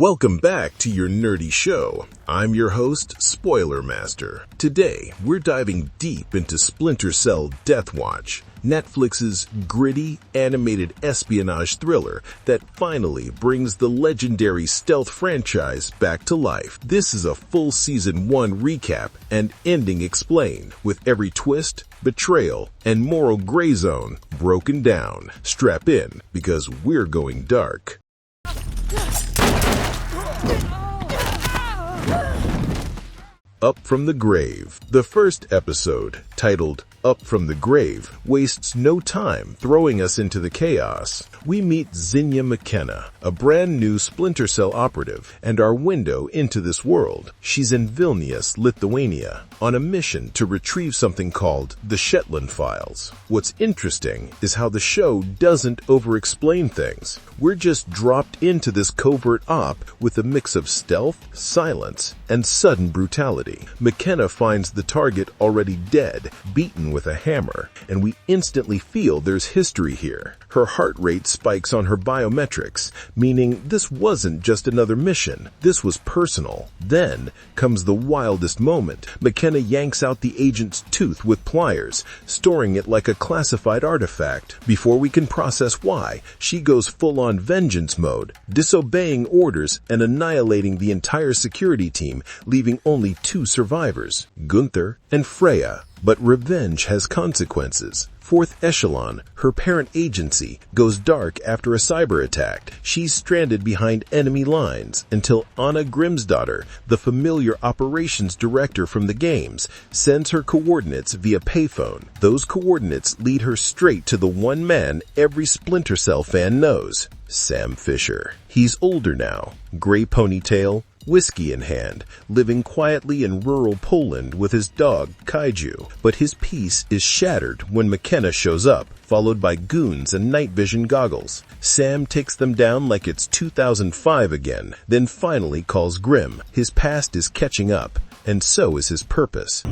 Welcome back to your nerdy show. I'm your host, Spoiler Master. Today, we're diving deep into Splinter Cell Deathwatch, Netflix's gritty, animated espionage thriller that finally brings the legendary stealth franchise back to life. This is a full Season 1 recap and ending explained, with every twist, betrayal, and moral gray zone broken down. Strap in, because we're going dark. Up from the Grave. The first episode, titled Up from the Grave, wastes no time throwing us into the chaos. We meet Zena McKenna, a brand new Splinter Cell operative, and our window into this world. She's in Vilnius, Lithuania, on a mission to retrieve something called the Shetland Files. What's interesting is how the show doesn't over-explain things. We're just dropped into this covert op with a mix of stealth, silence, and sudden brutality. McKenna finds the target already dead, beaten with a hammer, and we instantly feel there's history here. Her heart rate spikes on her biometrics, meaning this wasn't just another mission. This was personal. Then comes the wildest moment. McKenna yanks out the agent's tooth with pliers, storing it like a classified artifact. Before we can process why, she goes full-on vengeance mode, disobeying orders and annihilating the entire security team, leaving only two survivors, Gunther and Freya. But revenge has consequences. Fourth Echelon, her parent agency, goes dark after a cyber attack. She's stranded behind enemy lines until Anna Grimsdottir, the familiar operations director from the games, sends her coordinates via payphone. Those coordinates lead her straight to the one man every Splinter Cell fan knows, Sam Fisher. He's older now, gray ponytail, whiskey in hand, living quietly in rural Poland with his dog, Kaiju. But his peace is shattered when McKenna shows up, followed by goons and night vision goggles. Sam takes them down like it's 2005 again, then finally calls Grim. His past is catching up, and so is his purpose.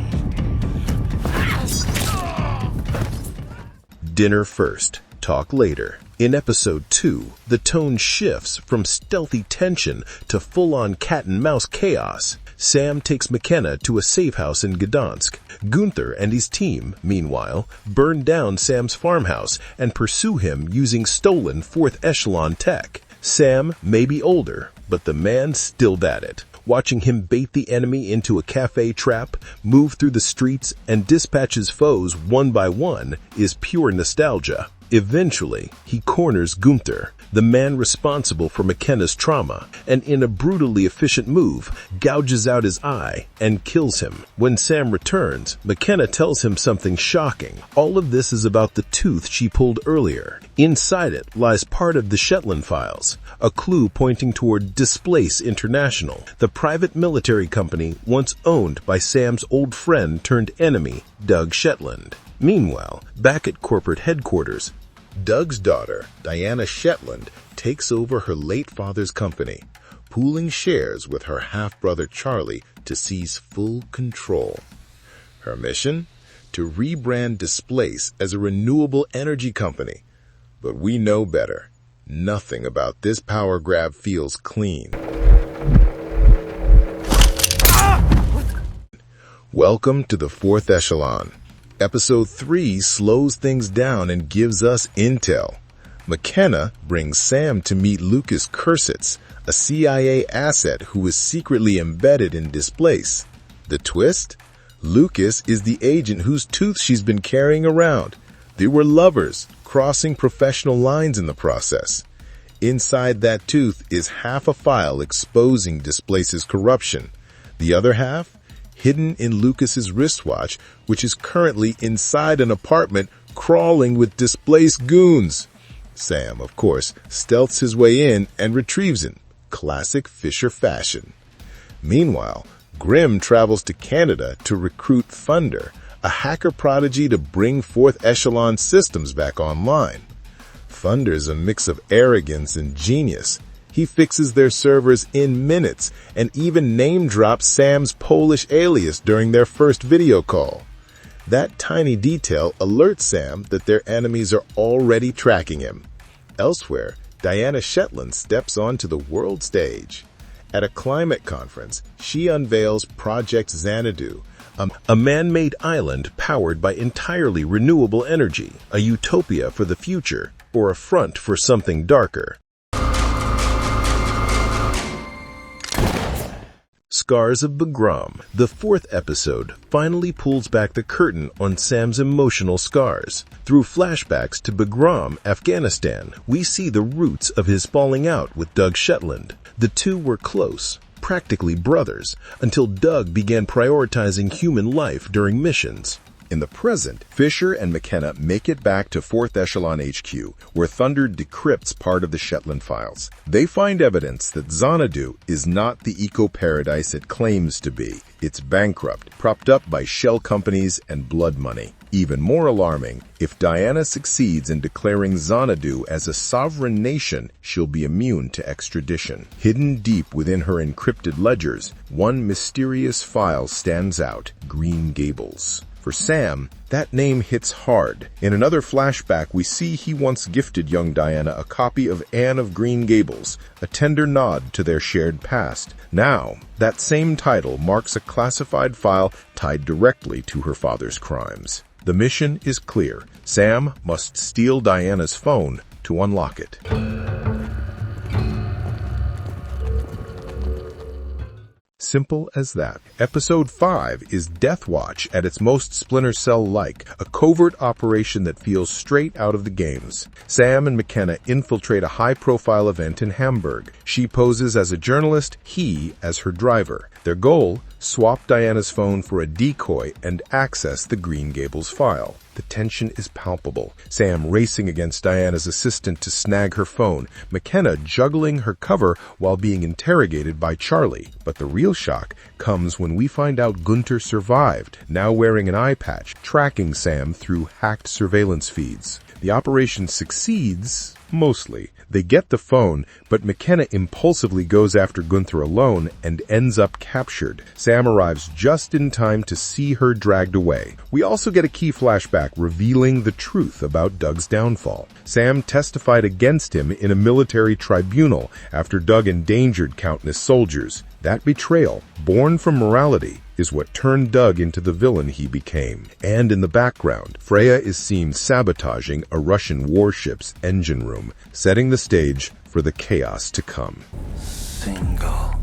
Dinner first, talk later. In Episode 2, the tone shifts from stealthy tension to full-on cat-and-mouse chaos. Sam takes McKenna to a safe house in Gdansk. Gunther and his team, meanwhile, burn down Sam's farmhouse and pursue him using stolen fourth echelon tech. Sam may be older, but the man's still at it. Watching him bait the enemy into a cafe trap, move through the streets, and dispatch his foes one by one is pure nostalgia. Eventually, he corners Gunther, the man responsible for McKenna's trauma, and in a brutally efficient move, gouges out his eye and kills him. When Sam returns, McKenna tells him something shocking. All of this is about the tooth she pulled earlier. Inside it lies part of the Shetland Files, a clue pointing toward Displace International, the private military company once owned by Sam's old friend turned enemy, Doug Shetland. Meanwhile, back at corporate headquarters, Doug's daughter, Diana Shetland, takes over her late father's company, pooling shares with her half-brother Charlie to seize full control. Her mission? To rebrand Displace as a renewable energy company. But we know better. Nothing about this power grab feels clean. Welcome to the Fourth Echelon. Episode 3 slows things down and gives us intel. McKenna brings Sam to meet Lucas Kursitz, a CIA asset who is secretly embedded in Displace. The twist? Lucas is the agent whose tooth she's been carrying around. They were lovers, crossing professional lines in the process. Inside that tooth is half a file exposing Displace's corruption. The other half? Hidden in Lucas's wristwatch, which is currently inside an apartment crawling with displaced goons. Sam, of course, stealths his way in and retrieves it. Classic Fisher fashion. Meanwhile, Grim travels to Canada to recruit Thunder, a hacker prodigy to bring fourth echelon systems back online. Thunder's a mix of arrogance and genius. He fixes their servers in minutes and even name-drops Sam's Polish alias during their first video call. That tiny detail alerts Sam that their enemies are already tracking him. Elsewhere, Diana Shetland steps onto the world stage. At a climate conference, she unveils Project Xanadu, a man-made island powered by entirely renewable energy, a utopia for the future, or a front for something darker. Scars of Bagram. The fourth episode finally pulls back the curtain on Sam's emotional scars. Through flashbacks to Bagram, Afghanistan, we see the roots of his falling out with Doug Shetland. The two were close, practically brothers, until Doug began prioritizing human life during missions. In the present, Fisher and McKenna make it back to 4th Echelon HQ, where Thunder decrypts part of the Shetland files. They find evidence that Xanadu is not the eco-paradise it claims to be. It's bankrupt, propped up by shell companies and blood money. Even more alarming, if Diana succeeds in declaring Xanadu as a sovereign nation, she'll be immune to extradition. Hidden deep within her encrypted ledgers, one mysterious file stands out: Green Gables. For Sam, that name hits hard. In another flashback, we see he once gifted young Diana a copy of Anne of Green Gables, a tender nod to their shared past. Now, that same title marks a classified file tied directly to her father's crimes. The mission is clear. Sam must steal Diana's phone to unlock it. Simple as that. Episode 5 is Deathwatch at its most Splinter Cell-like, a covert operation that feels straight out of the games. Sam and McKenna infiltrate a high-profile event in Hamburg. She poses as a journalist, he as her driver. Their goal? Swap Diana's phone for a decoy and access the Green Gables file. The tension is palpable. Sam racing against Diana's assistant to snag her phone, McKenna juggling her cover while being interrogated by Charlie. But the real shock comes when we find out Gunther survived, now wearing an eye patch, tracking Sam through hacked surveillance feeds. The operation succeeds, mostly. They get the phone, but McKenna impulsively goes after Gunther alone and ends up captured. Sam arrives just in time to see her dragged away. We also get a key flashback revealing the truth about Doug's downfall. Sam testified against him in a military tribunal after Doug endangered countless soldiers. That betrayal, born from morality, is what turned Doug into the villain he became. And in the background, Freya is seen sabotaging a Russian warship's engine room, setting the stage for the chaos to come. Single.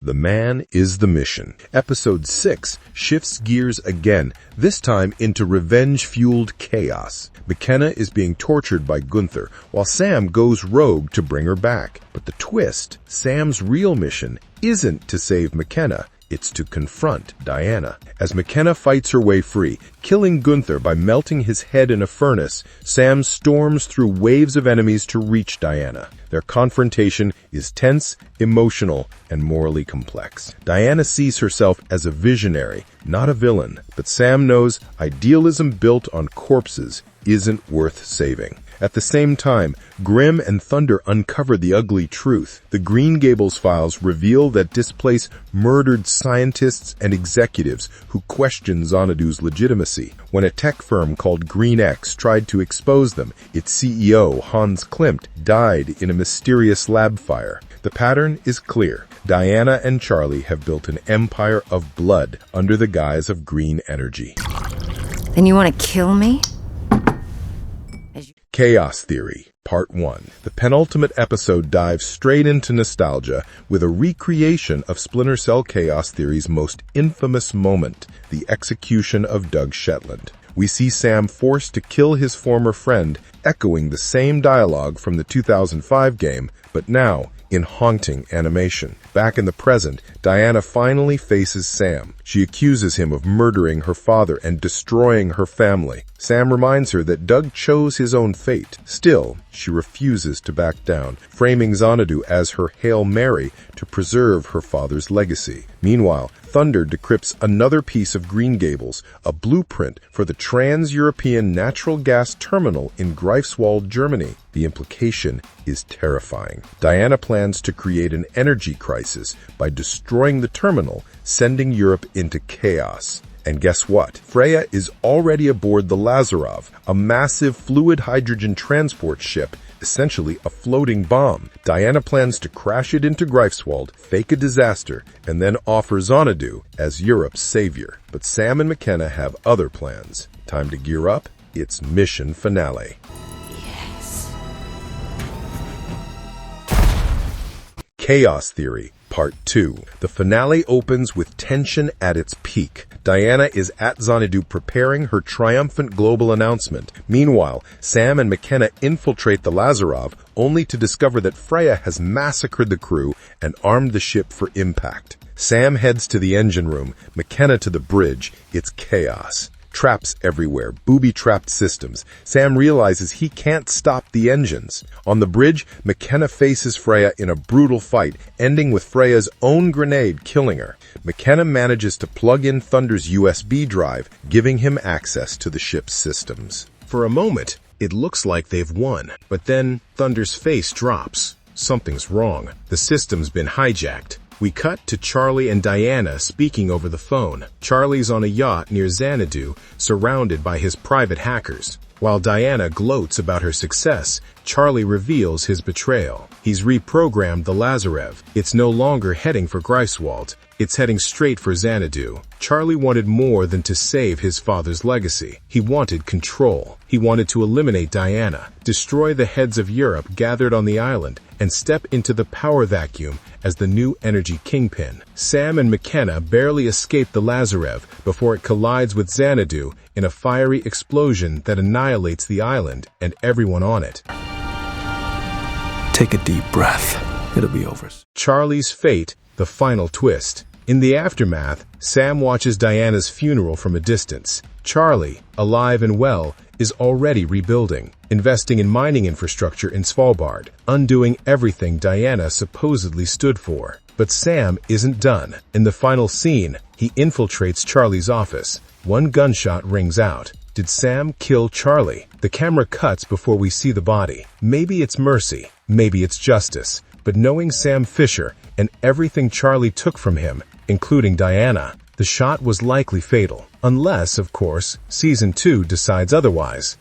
The man is the mission. Episode 6 shifts gears again, this time into revenge-fueled chaos. McKenna is being tortured by Gunther, while Sam goes rogue to bring her back. But the twist, Sam's real mission isn't to save McKenna, it's to confront Diana. As McKenna fights her way free, killing Gunther by melting his head in a furnace, Sam storms through waves of enemies to reach Diana. Their confrontation is tense, emotional, and morally complex. Diana sees herself as a visionary, not a villain, but Sam knows idealism built on corpses isn't worth saving. At the same time, Grimm and Thunder uncover the ugly truth. The Green Gables files reveal that displace murdered scientists and executives who question Xanadu's legitimacy. When a tech firm called Green X tried to expose them, its CEO, Hans Klimt, died in a mysterious lab fire. The pattern is clear. Diana and Charlie have built an empire of blood under the guise of green energy. Then you want to kill me? Chaos Theory, Part 1. The penultimate episode dives straight into nostalgia with a recreation of Splinter Cell Chaos Theory's most infamous moment, the execution of Doug Shetland. We see Sam forced to kill his former friend, echoing the same dialogue from the 2005 game, but now in haunting animation. Back in the present, Diana finally faces Sam. She accuses him of murdering her father and destroying her family. Sam reminds her that Doug chose his own fate. Still, she refuses to back down, framing Xanadu as her Hail Mary to preserve her father's legacy. Meanwhile, Thunder decrypts another piece of Green Gables, a blueprint for the Trans-European Natural Gas Terminal in Greifswald, Germany. The implication is terrifying. Diana plans to create an energy crisis by destroying the terminal, sending Europe into chaos. And guess what? Freya is already aboard the Lazarov, a massive fluid hydrogen transport ship essentially a floating bomb. Diana plans to crash it into Greifswald, fake a disaster, and then offer Xanadu as Europe's savior. But Sam and McKenna have other plans. Time to gear up. It's mission finale. Yes. Chaos Theory, Part 2. The finale opens with tension at its peak. Diana is at Xanadu preparing her triumphant global announcement. Meanwhile, Sam and McKenna infiltrate the Lazarov, only to discover that Freya has massacred the crew and armed the ship for impact. Sam heads to the engine room, McKenna to the bridge. It's chaos. Traps everywhere, booby-trapped systems. Sam realizes he can't stop the engines. On the bridge, McKenna faces Freya in a brutal fight, ending with Freya's own grenade killing her. McKenna manages to plug in Thunder's USB drive, giving him access to the ship's systems. For a moment, it looks like they've won, but then Thunder's face drops. Something's wrong. The system's been hijacked. We cut to Charlie and Diana speaking over the phone. Charlie's on a yacht near Xanadu, surrounded by his private hackers. While Diana gloats about her success, Charlie reveals his betrayal. He's reprogrammed the Lazarev. It's no longer heading for Greifswald. It's heading straight for Xanadu. Charlie wanted more than to save his father's legacy. He wanted control. He wanted to eliminate Diana, destroy the heads of Europe gathered on the island, and step into the power vacuum as the new energy kingpin. Sam and McKenna barely escape the Lazarev before it collides with Xanadu in a fiery explosion that annihilates the island and everyone on it. Take a deep breath. It'll be over. Charlie's fate, the final twist. In the aftermath, Sam watches Diana's funeral from a distance. Charlie, alive and well, is already rebuilding, investing in mining infrastructure in Svalbard, undoing everything Diana supposedly stood for. But Sam isn't done. In the final scene, he infiltrates Charlie's office. One gunshot rings out. Did Sam kill Charlie? The camera cuts before we see the body. Maybe it's mercy, maybe it's justice. But knowing Sam Fisher and everything Charlie took from him, including Diana, the shot was likely fatal. Unless, of course, Season 2 decides otherwise.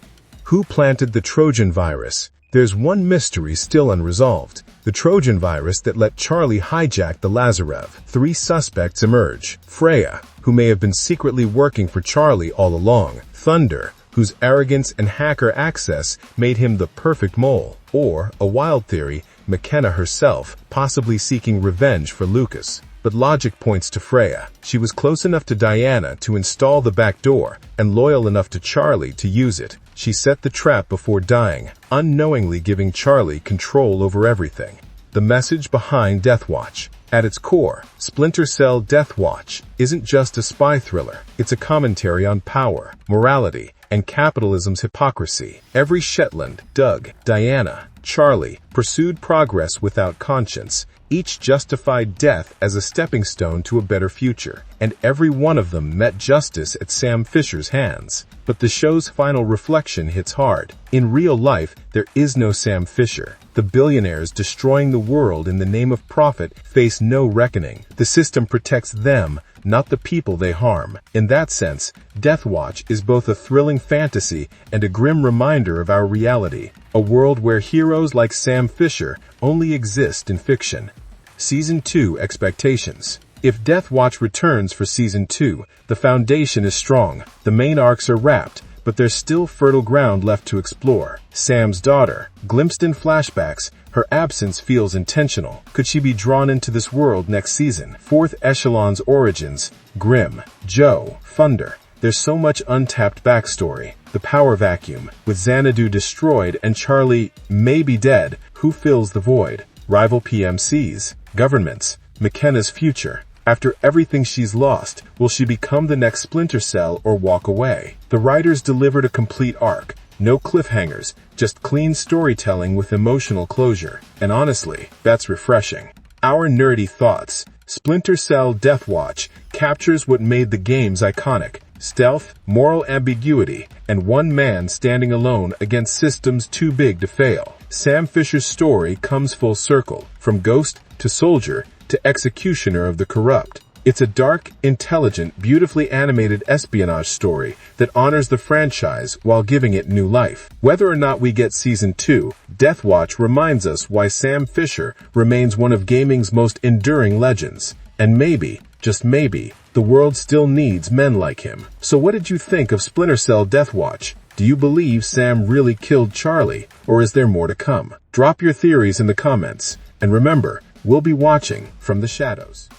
Who planted the Trojan virus? There's one mystery still unresolved. The Trojan virus that let Charlie hijack the Lazarev. 3 suspects emerge. Freya, who may have been secretly working for Charlie all along. Thunder, whose arrogance and hacker access made him the perfect mole. Or, a wild theory, McKenna herself, possibly seeking revenge for Lucas. But logic points to Freya. She was close enough to Diana to install the back door, and loyal enough to Charlie to use it. She set the trap before dying, unknowingly giving Charlie control over everything. The message behind Deathwatch. At its core, Splinter Cell Deathwatch isn't just a spy thriller. It's a commentary on power, morality, and capitalism's hypocrisy. Every Shetland, Doug, Diana, Charlie pursued progress without conscience. Each justified death as a stepping stone to a better future, and every one of them met justice at Sam Fisher's hands. But the show's final reflection hits hard. In real life, there is no Sam Fisher. The billionaires destroying the world in the name of profit face no reckoning. The system protects them, not the people they harm. In that sense, Deathwatch is both a thrilling fantasy and a grim reminder of our reality, a world where heroes like Sam Fisher only exist in fiction. Season 2 expectations. If Deathwatch returns for Season 2, the foundation is strong. The main arcs are wrapped, but there's still fertile ground left to explore. Sam's daughter, glimpsed in flashbacks, her absence feels intentional. Could she be drawn into this world next season? Fourth Echelon's origins. Grim. Joe. Thunder. There's so much untapped backstory. The power vacuum. With Xanadu destroyed and Charlie maybe dead, who fills the void? Rival PMCs. Governments. McKenna's future. After everything she's lost, will she become the next Splinter Cell or walk away? The writers delivered a complete arc. No cliffhangers, just clean storytelling with emotional closure. And honestly, that's refreshing. Our nerdy thoughts. Splinter Cell Deathwatch captures what made the games iconic. Stealth, moral ambiguity, and one man standing alone against systems too big to fail. Sam Fisher's story comes full circle, from ghost to soldier to executioner of the corrupt. It's a dark, intelligent, beautifully animated espionage story that honors the franchise while giving it new life. Whether or not we get Season 2, Deathwatch reminds us why Sam Fisher remains one of gaming's most enduring legends. And maybe, just maybe, the world still needs men like him. So what did you think of Splinter Cell Deathwatch? Do you believe Sam really killed Charlie, or is there more to come? Drop your theories in the comments, and remember, we'll be watching from the shadows.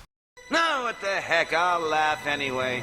No, what the heck, I'll laugh anyway.